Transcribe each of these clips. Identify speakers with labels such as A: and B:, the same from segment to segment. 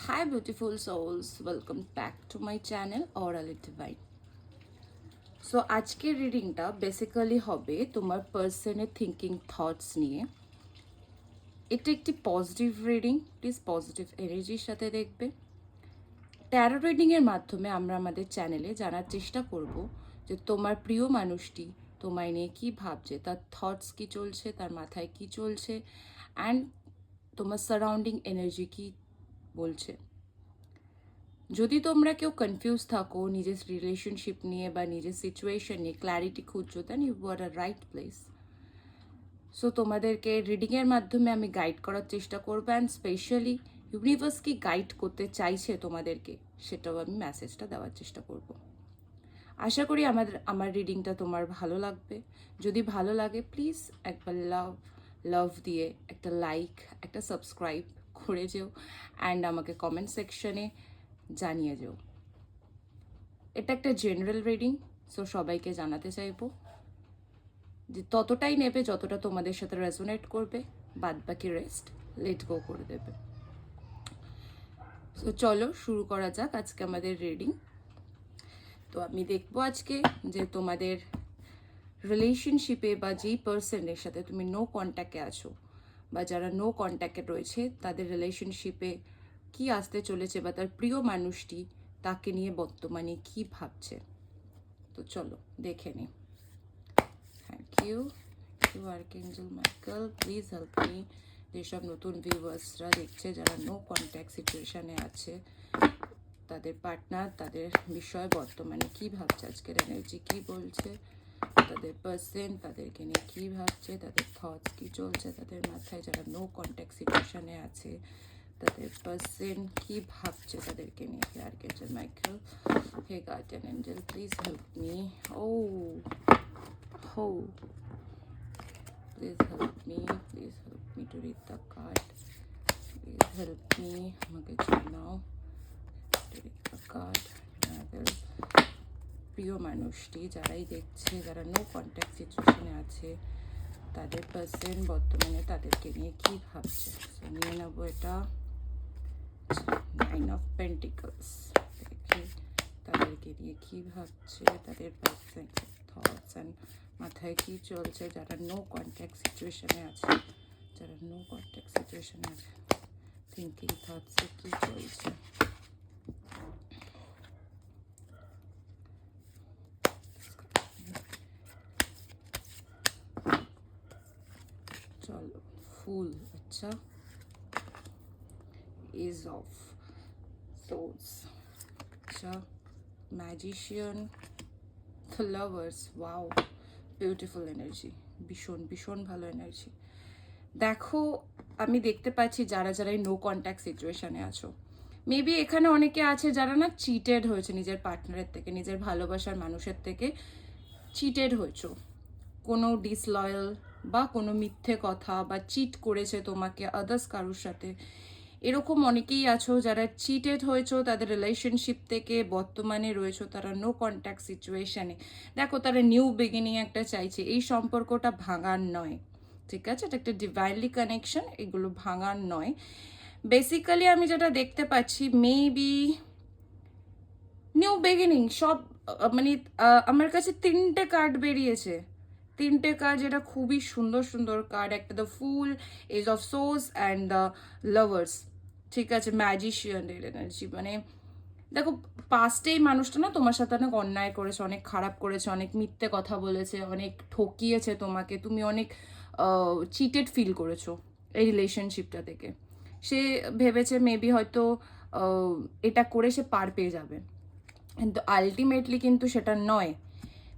A: Hi, beautiful souls. Welcome back to my channel Orally Divine. So আজকের রিডিংটা basically হবে তোমার পার্সনের থিঙ্কিং থটস নিয়ে। এটা একটি পজিটিভ রিডিং, প্লিজ পজিটিভ এনার্জির সাথে দেখবে। ট্যারো রিডিংয়ের মাধ্যমে আমরা আমাদের চ্যানেলে জানার চেষ্টা করব যে তোমার প্রিয় মানুষটি তোমায় নিয়ে কী ভাবছে, তার থটস কী চলছে, তার মাথায় কী চলছে, অ্যান্ড তোমার সারাউন্ডিং এনার্জি কী বলছে। যদি তোমরা কেউ কনফিউজ থাকো নিজের রিলেশনশিপ নিয়ে বা নিজের সিচুয়েশন নিয়ে ক্ল্যারিটি খুঁজছো, then you are a right place. So তোমাদেরকে রিডিংয়ের মাধ্যমে আমি গাইড করার চেষ্টা করবো, অ্যান্ড স্পেশালি ইউনিভার্স কি গাইড করতে চাইছে তোমাদেরকে সেটাও আমি মেসেজটা দেওয়ার চেষ্টা করব। আশা করি আমার রিডিংটা তোমার ভালো লাগবে। যদি ভালো লাগে প্লিজ একবার লাভ দিয়ে একটা লাইক, একটা সাবস্ক্রাইব করে যেও, অ্যান্ড আমাকে কমেন্ট সেকশনে জানিয়ে যেও। এটা একটা জেনারেল রিডিং, সো সবাইকে জানাতে চাইবো যে ততটাই নেবে যতটা তোমাদের সাথে রেজোনেট করবে, বাদ বাকি রেস্ট লেট গো করে দেবে। সো চলো শুরু করা যাক আজকে আমাদের রিডিং। তো আমি দেখবো আজকে যে তোমাদের রিলেশনশিপে বা যেই পার্সনের সাথে তুমি নো কন্ট্যাক্টে আছো বা যারা নো কন্ট্যাক্টে রয়েছে তাদের রিলেশনশিপে কি আসতে চলেছে বা তার প্রিয় মানুষটি তাকে নিয়ে বর্তমানে কি ভাবছে। তো চলো দেখে নিই। Thank you archangel Michael, please help me. যেসব নতুন ভিউয়ার্সরা দেখছে যারা নো কন্ট্যাক্ট সিচুয়েশানে আছে, তাদের পার্টনার তাদের বিষয়ে বর্তমানে কী ভাবছে, আজকের এনার্জি কী বলছে, তাদের পার্সন তাদেরকে নিয়ে কী ভাবছে, তাদের থটস কী চলছে তাদের মাথায়, যারা নো কন্ট্যাক্ট সিচুয়েশানে আছে তাদের পার্সন কী ভাবছে তাদেরকে নিয়ে। Hey archangel Michael, hey guardian angel, please help me. ও হো, please help me to read the card. Please help me, আমাকে জানাও to read the card. আমাদের প্রিয় মানুষটি যারাই দেখছে, যারা নো কন্ট্যাক্ট সিচুয়েশনে আছে, তাদের পার্সন বর্তমানে তাদেরকে নিয়ে কী ভাবছে। নিয়ে নেবো এটা 9 of Pentacles। দেখি তাদেরকে নিয়ে কী ভাবছে, তাদের পার্সন থটস অ্যান্ড মাথায় কী চলছে, যারা নো কন্ট্যাক্ট সিচুয়েশনে আছে, যারা নো কন্ট্যাক্ট সিচুয়েশনে আছে, থিঙ্কিং থটসে কী চলছে। চলো ফুল, আচ্ছা, এজ অফ সোর্ডস, আচ্ছা, magician, the lovers. Wow, beautiful energy, ভীষণ ভীষণ ভালো এনার্জি। দেখো আমি দেখতে পাচ্ছি যারা যারাই নো কন্ট্যাক্ট সিচুয়েশানে আছো, মেবি এখানে অনেকে আছে যারা না চিটেড হয়েছে নিজের পার্টনারের থেকে, নিজের ভালোবাসার মানুষের থেকে চিটেড হয়েছো, কোনো ডিসলয়াল বা কোনো মিথ্যে কথা বা চিট করেছে তোমাকে আদার্স কারোর সাথে, এরকম অনেকেই আছো যারা চিটেড হয়েছো তাদের রিলেশনশিপ থেকে, বর্তমানে রয়েছো তারা নো কন্ট্যাক্ট সিচুয়েশানে। দেখো তারা নিউ বিগিনিং একটা চাইছে, এই সম্পর্কটা ভাঙার নয়, ঠিক আছে, এটা একটা ডিভাইনলি কানেকশন, এগুলো ভাঙার নয়। বেসিক্যালি আমি যেটা দেখতে পাচ্ছি মেবি নিউ বিগিনিং সব, মানে আমার কাছে 3টে কার্ড বেরিয়েছে, 3টে কার্ড যেটা খুবই সুন্দর সুন্দর কার্ড। একটা the fool, ace of swords and the lovers, ঠিক আছে, ম্যাজিশিয়ানের এনার্জি। মানে দেখো পাস্টেই মানুষটা না তোমার সাথে অনেক অন্যায় করেছে, অনেক খারাপ করেছে, অনেক মিথ্যে কথা বলেছে, অনেক ঠকিয়েছে তোমাকে, তুমি অনেক চিটেড ফিল করেছো এই রিলেশনশিপটা থেকে। সে ভেবেছে মেবি হয়তো এটা করে সে পার পেয়ে যাবে, কিন্তু আলটিমেটলি কিন্তু সেটা নয়,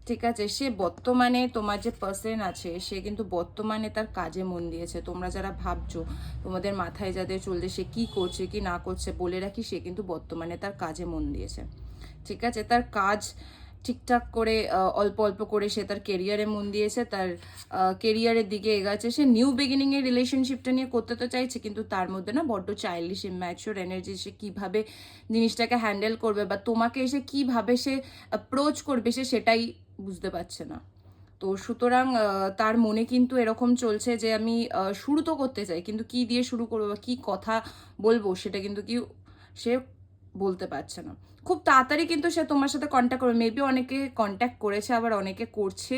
A: ঠিক আছে। সে বর্তমানে তোমার যে পার্সন আছে সে কিন্তু বর্তমানে তার কাজে মন দিয়েছে। তোমরা যারা ভাবছো তোমাদের মাথায় যাদের চলছে সে কি করছে কি না করছে, বলে রাখি সে কিন্তু বর্তমানে তার কাজে মন দিয়েছে, ঠিক আছে। তার কাজ ঠিকঠাক করে অল্প অল্প করে সে তার কেরিয়ারে মন দিয়েছে, তার কেরিয়ারের দিকে এগাচ্ছে। সে নিউ বিগিনিংয়ের রিলেশনশিপটা নিয়ে করতে তো চাইছে, কিন্তু তার মধ্যে না বড্ড চাইল্ডিশ ইম্যাচিওর এনার্জি, সে কীভাবে জিনিসটাকে হ্যান্ডেল করবে বা তোমাকে এসে কীভাবে সে অ্যাপ্রোচ করবে সে সেটাই বুঝতে পারছে না। তো সুতরাং তার মনে কিন্তু এরকম চলছে যে আমি শুরু তো করতে চাই, কিন্তু কি দিয়ে শুরু করবো বা কী কথা বলবো সেটা কিন্তু কি সে বলতে পারছে না। খুব তাড়াতাড়ি কিন্তু সে তোমার সাথে কন্ট্যাক্ট করবে, মেবি অনেকে কন্ট্যাক্ট করেছে, আবার অনেকে করছে,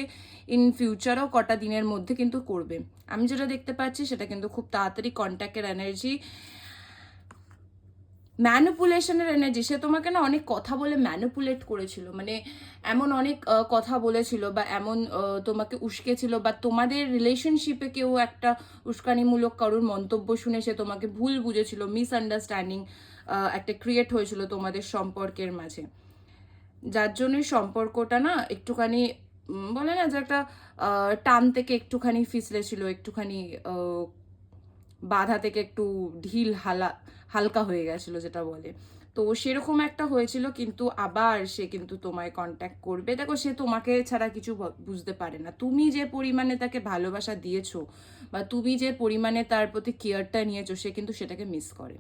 A: ইন ফিউচারও কটা দিনের মধ্যে কিন্তু করবে। আমি যেটা দেখতে পাচ্ছি সেটা কিন্তু খুব তাড়াতাড়ি কন্ট্যাক্টের এনার্জি, ম্যানুপুলেশনের এনার্জি। সে তোমাকে না অনেক কথা বলে ম্যানুপুলেট করেছিল, মানে এমন অনেক কথা বলেছিল বা এমন তোমাকে উস্কেছিল, বা তোমাদের রিলেশনশিপে কেউ একটা উস্কানিমূলক কারোর মন্তব্য শুনে সে তোমাকে ভুল বুঝেছিল, মিসআন্ডারস্ট্যান্ডিং একটা ক্রিয়েট হয়েছিল তোমাদের সম্পর্কের মাঝে, যার জন্যই সম্পর্কটা না একটুখানি বলে না যে একটা টান থেকে একটুখানি ফিসলেছিল, একটুখানি বাধা থেকে একটু ঢিল হালকা হয়ে গেছিল যেটা বলে। তো সেরকম একটা হয়েছিল, কিন্তু আবার সে কিন্তু তোমায় কন্ট্যাক্ট করবে। দেখো, সে তোমাকে ছাড়া কিছু বুঝতে পারে না। তুমি যে পরিমাণে তাকে ভালোবাসা দিয়েছো বা তুমি যে পরিমাণে তার প্রতি কেয়ারটা নিয়েছো, সে কিন্তু সেটাকে মিস করে।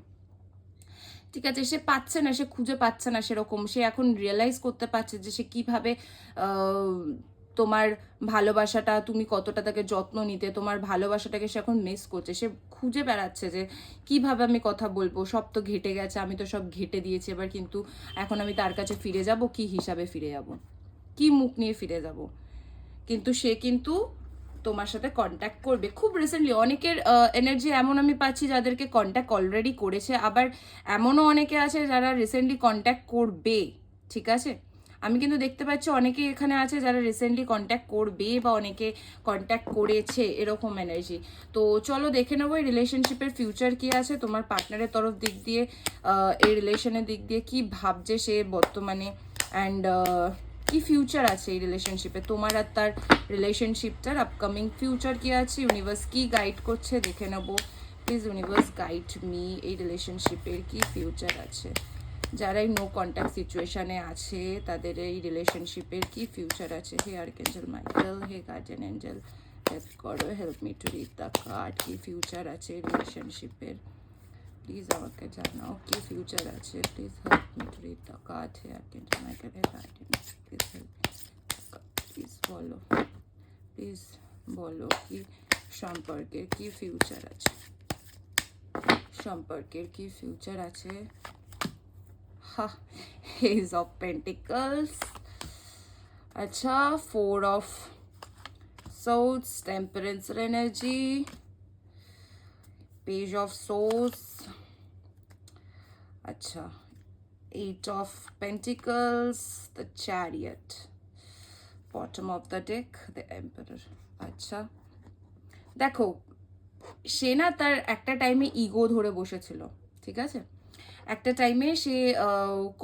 A: ঠিক আছে, সে পাচ্ছে না, সে খুঁজে পাচ্ছে না সেরকম। সে এখন রিয়েলাইজ করতে পারছে যে সে কিভাবে তোমার ভালোবাসাটা, তুমি কতটা তাকে যত্ন নিতে, তোমার ভালোবাসাটাকে সে এখন মিস করছে। সে খুঁজে বেড়াচ্ছে যে কিভাবে আমি কথা বলবো, সব তো ঘেটে গেছে, আমি তো সব ঘেটে দিয়েছি, এবার কিন্তু এখন আমি তার কাছে ফিরে যাব, কি হিসাবে ফিরে যাব, কি মুখ নিয়ে ফিরে যাব। কিন্তু সে কিন্তু তোমার সাথে কন্ট্যাক্ট করবে খুব রিসেন্টলি। অনেকের এনার্জি এমন আমি পাচ্ছি যাদেরকে কন্ট্যাক্ট অলরেডি করেছে, আবার এমনও অনেকে আছে যারা রিসেন্টলি কন্ট্যাক্ট করবে। ঠিক আছে, আমি কিন্তু দেখতে পাচ্ছি অনেকেই এখানে আছে যারা রিসেন্টলি কন্ট্যাক্ট করবে বা অনেকে কন্ট্যাক্ট করেছে, এরকম এনার্জি। তো চলো দেখে নেবো এই রিলেশনশিপের ফিউচার কি আছে, তোমার পার্টনারের তরফ দিক দিয়ে এই রিলেশনের দিক দিয়ে কি ভাবছে সে বর্তমানে, অ্যান্ড কি ফিউচার আছে এই রিলেশনশিপে, তোমার আর তার রিলেশনশিপটার আপকামিং ফিউচার কি আছে, ইউনিভার্স কি গাইড করছে দেখে নেবো। প্লিজ ইউনিভার্স গাইড মি, এই রিলেশনশিপের কি ফিউচার আছে, যারা এই নো কন্ট্যাক্ট সিচুয়েশনে আছে তাদের এই রিলেশনশিপের কি ফিউচার আছে। Hey archangel Michael, hey guardian angel, help করো, help me to read the card, কি ফিউচার আছে রিলেশনশিপের, প্লিজ আমাকে জানাও কি ফিউচার আছে। Please help me to read the card, hey archangel Michael, hey guardian, please help, please বলো, please বলো কি সম্পর্কের কি ফিউচার আছে, সম্পর্কের কি ফিউচার আছে। Ace of Pentacles, अच्छा, Four of Swords, Temperance energy, Page of Swords, अच्छा, Eight of Pentacles, the Chariot, bottom of the deck, the Emperor। अच्छा, দেখো, সে না তার একটা টাইমে ইগো ধরে বসেছিল। ঠিক আছে, একটা টাইমে সে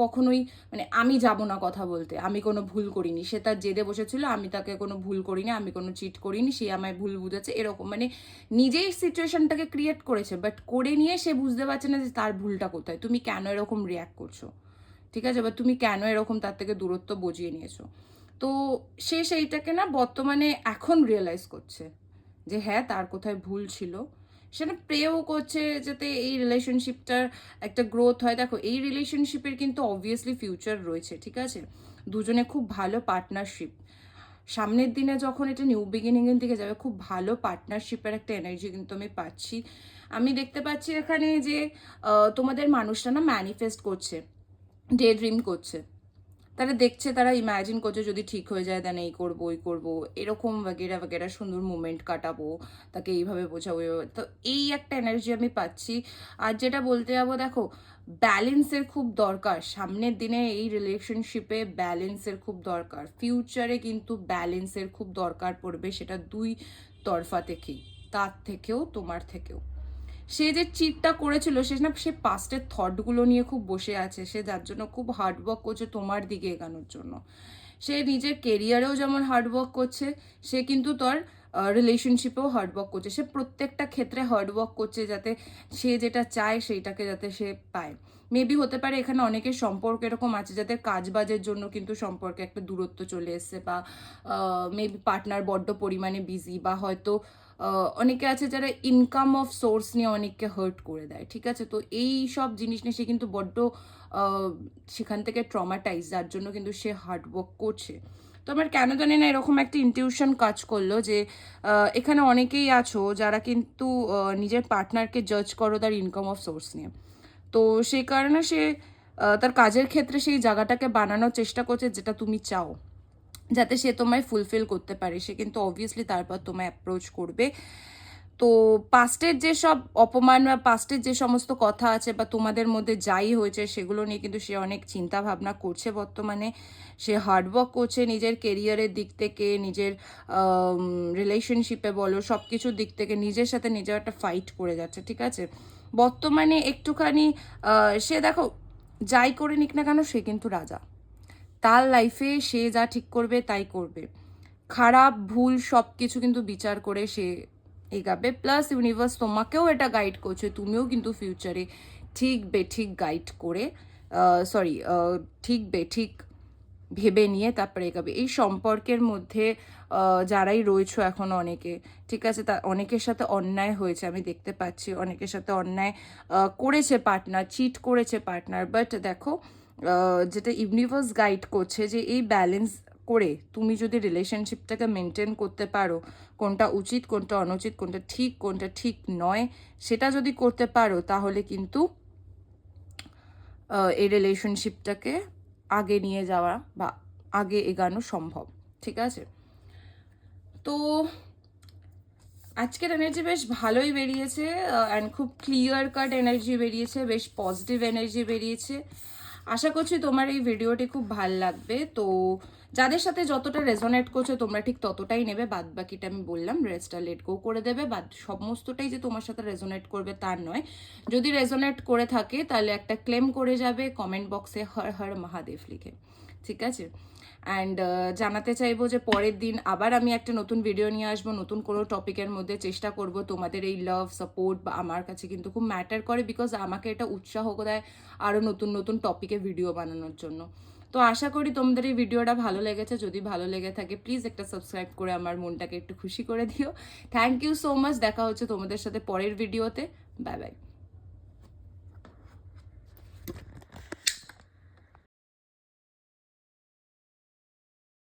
A: কখনোই মানে আমি যাব না কথা বলতে, আমি কোনো ভুল করিনি, সে তার জেদে বসেছিল, আমি তাকে কোনো ভুল করিনি, আমি কোনো চিট করিনি, সে আমায় ভুল বুঝেছে, এরকম মানে নিজেই সিচুয়েশনটাকে ক্রিয়েট করেছে, বাট করে নিয়ে সে বুঝতে পারছে না যে তার ভুলটা কোথায়, তুমি কেন এরকম রিয়াক্ট করছো। ঠিক আছে, বা তুমি কেন এরকম তার থেকে দূরত্ব বজিয়ে নিয়েছো। তো সে সেইটাকে না বর্তমানে এখন রিয়েলাইজ করছে যে হ্যাঁ তার কোথায় ভুল ছিল। সেটা প্রেও করছে যাতে এই রিলেশনশিপটার একটা গ্রোথ হয়। দেখো, এই রিলেশনশিপের কিন্তু অবভিয়াসলি ফিউচার রয়েছে। ঠিক আছে, দুজনে খুব ভালো পার্টনারশিপ, সামনের দিনে যখন এটা নিউ বিগিনিংয়ের দিকে যাবে, খুব ভালো পার্টনারশিপের একটা এনার্জি কিন্তু আমি পাচ্ছি। আমি দেখতে পাচ্ছি এখানে যে তোমাদের মানুষটা না ম্যানিফেস্ট করছে, ডে ড্রিম করছে, তারা দেখছে, তারা ইম্যাজিন করছে যদি ঠিক হয়ে যায় দেন এই করবো ওই করবো, এরকম বাগেরা বাগেরা সুন্দর মুমেন্ট কাটাবো, তাকে এইভাবে বোঝাবো। তো এই একটা এনার্জি আমি পাচ্ছি। আর যেটা বলতে যাবো, দেখো, ব্যালেন্সের খুব দরকার সামনের দিনে এই রিলেশনশিপে, ব্যালেন্সের খুব দরকার, ফিউচারে কিন্তু ব্যালেন্সের খুব দরকার পড়বে, সেটা দুই তরফা থেকেই, তার থেকেও তোমার থেকেও। সে যে চিটটা করেছিল সে না, সে পাস্টের থটগুলো নিয়ে খুব বসে আছে, সে যার জন্য খুব হার্ডওয়ার্ক করছে তোমার দিকে এগানোর জন্য। সে নিজের কেরিয়ারেও যেমন হার্ডওয়ার্ক করছে, সে কিন্তু তার রিলেশনশিপেও হার্ডওয়ার্ক করছে, সে প্রত্যেকটা ক্ষেত্রে হার্ডওয়ার্ক করছে যাতে সে যেটা চায় সেইটাকে যাতে সে পায়। মেবি হতে পারে এখানে অনেকের সম্পর্ক এরকম আছে যাদের কাজ বাজের জন্য কিন্তু সম্পর্কে একটা দূরত্ব চলে এসছে, বা মেবি পার্টনার বড্ড পরিমাণে বিজি, বা হয়তো অনেকে আছে যারা ইনকাম অফ সোর্স নিয়ে অনেককে হার্ট করে দেয়। ঠিক আছে, তো এই সব জিনিস নিয়ে সে কিন্তু বড্ড সেখান থেকে ট্রমাটাইজ, যার জন্য কিন্তু সে হার্ডওয়ার্ক করছে। তো আমার কেন জানি না এরকম একটা ইনটিউশন কাজ করলো যে এখানে অনেকেই আছো যারা কিন্তু নিজের পার্টনারকে জাজ করো তার ইনকাম অফ সোর্স নিয়ে। তো সেই কারণে সে তার কাজের ক্ষেত্রে সেই জায়গাটাকে বানানোর চেষ্টা করছে যেটা তুমি চাও, যাতে সে তোমায় ফুলফিল করতে পারে। সে কিন্তু অবভিয়াসলি তারপর তোমায় অ্যাপ্রোচ করবে। তো পাস্টের যেসব অপমান বা পাস্টের যে সমস্ত কথা আছে বা তোমাদের মধ্যে যাই হয়েছে সেগুলো নিয়ে কিন্তু সে অনেক চিন্তা ভাবনা করছে বর্তমানে। সে হার্ডওয়ার্ক করছে নিজের কেরিয়ারের দিক থেকে, নিজের রিলেশনশিপে বলো, সব কিছুর দিক থেকে নিজের সাথে নিজের একটা ফাইট করে যাচ্ছে, ঠিক আছে? বর্তমানে একটুখানি সে দেখো যাই করে নিক না কেন সে কিন্তু রাজা। তার লাইফে সে যা ঠিক করবে তাই করবে, খারাপ ভুল সব কিছু কিন্তু বিচার করে সে এগাবে। প্লাস ইউনিভার্স তোমাকেও এটা গাইড করছে, তুমিও কিন্তু ফিউচারে ঠিক বেঠিক গাইড করে সরি ঠিক বেঠিক ভেবে নিয়ে তারপরে এগাবে। এই সম্পর্কের মধ্যে যারাই রয়েছো এখন অনেকে, ঠিক আছে, তা অনেকের সাথে অন্যায় হয়েছে আমি দেখতে পাচ্ছি, অনেকের সাথে অন্যায় করেছে পার্টনার, চিট করেছে পার্টনার। বাট দেখো যেটা ইউনিভার্স গাইড করছে যে এই ব্যালেন্স করে তুমি যদি রিলেশনশিপটাকে মেনটেন করতে পারো, কোনটা উচিত কোনটা অনুচিত, কোনটা ঠিক নয়, সেটা যদি করতে পারো তাহলে কিন্তু এই রিলেশনশিপটাকে আগে নিয়ে যাওয়া বা আগে এগানো সম্ভব, ঠিক আছে? তো আজকের এনার্জি বেশ ভালোই বেরিয়েছে অ্যান্ড খুব ক্লিয়ার কাট এনার্জি বেরিয়েছে, বেশ পজিটিভ এনার্জি বেরিয়েছে। আশা করছি তোমার এই ভিডিওটি খুব ভাল লাগবে। তো যাদের সাথে যতটা রেজোনেট করছে তোমরা ঠিক ততটাই নেবে, বাদ বাকিটা আমি বললাম রেস্টটা লেট গো করে দেবে। বাদ সমস্তটাই যে তোমার সাথে রেজোনেট করবে তার নয়, যদি রেজোনেট করে থাকে তাহলে একটা ক্লেম করে যাবে কমেন্ট বক্সে হর হর মহাদেব লিখে, ঠিক আছে? অ্যান্ড জানাতে চাইবো যে পরের দিন আবার আমি একটা নতুন ভিডিও নিয়ে আসবো, নতুন কোনো টপিকের মধ্যে। চেষ্টা করব তোমাদের এই লাভ সাপোর্ট বা আমার কাছে কিন্তু খুব ম্যাটার করে, বিকজ আমাকে এটা উৎসাহ দেয় আরও নতুন নতুন টপিকে ভিডিও বানানোর জন্য। তো আশা করি তোমাদের এই ভিডিওটা ভালো লেগেছে। যদি ভালো লেগে থাকে প্লিজ একটা সাবস্ক্রাইব করে আমার মনটাকে একটু খুশি করে দিও। Thank you so much. দেখা হচ্ছে তোমাদের সাথে পরের ভিডিওতে। Bye by.